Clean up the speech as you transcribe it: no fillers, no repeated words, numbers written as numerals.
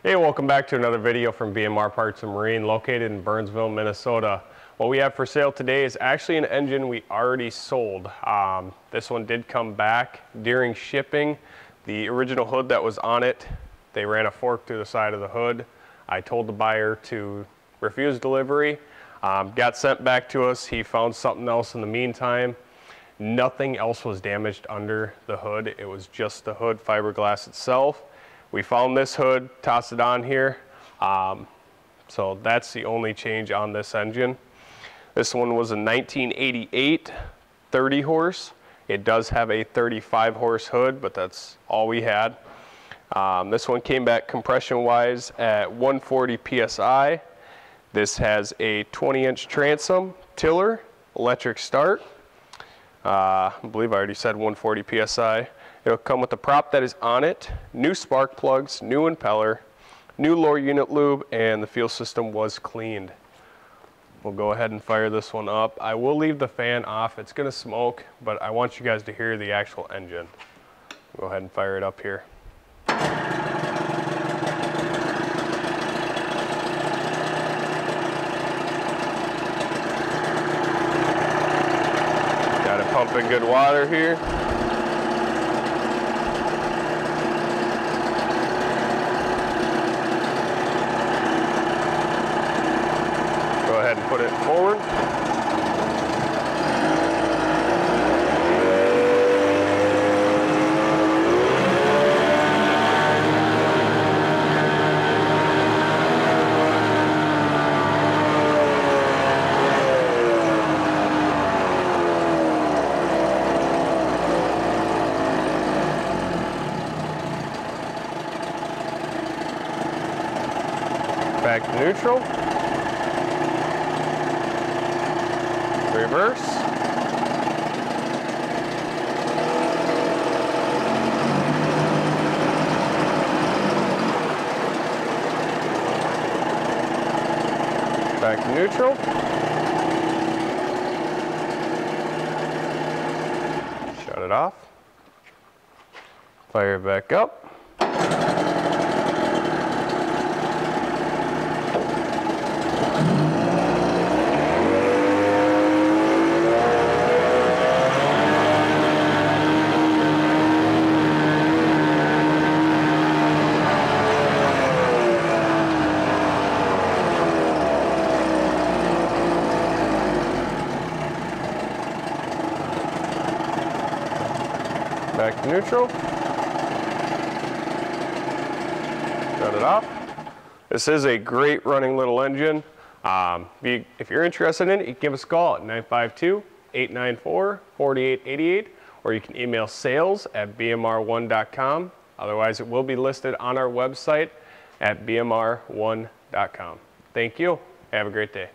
Hey, welcome back to another video from BMR Parts and Marine, located in Burnsville, Minnesota. What we have for sale today is actually an engine we already sold. This one did come back during shipping. The original hood that was on it, they ran a fork through the side of the hood. I told the buyer to refuse delivery. Got sent back to us. He found something else in the meantime. Nothing else was damaged under the hood. It was just the hood fiberglass itself. We found this hood, tossed it on here. So that's the only change on this engine. This one was a 1988 30 horse. It does have a 35 horse hood, but that's all we had. This one came back compression wise at 140 PSI. This has a 20-inch transom, tiller, electric start. I believe I already said 140 PSI. It'll come with the prop that is on it, new spark plugs, new impeller, new lower unit lube, and the fuel system was cleaned. We'll go ahead and fire this one up. I will leave the fan off. It's gonna smoke, but I want you guys to hear the actual engine. Go ahead and fire it up here. Got it pumping good water here. Go ahead and put it forward. Back to neutral. Reverse. Back to neutral. Shut it off. Fire it back up. Back to neutral. Shut it off. This is a great running little engine. If you're interested in it, you can give us a call at 952-894-4888, or you can email sales@bmr1.com. Otherwise, it will be listed on our website at bmr1.com. Thank you. Have a great day.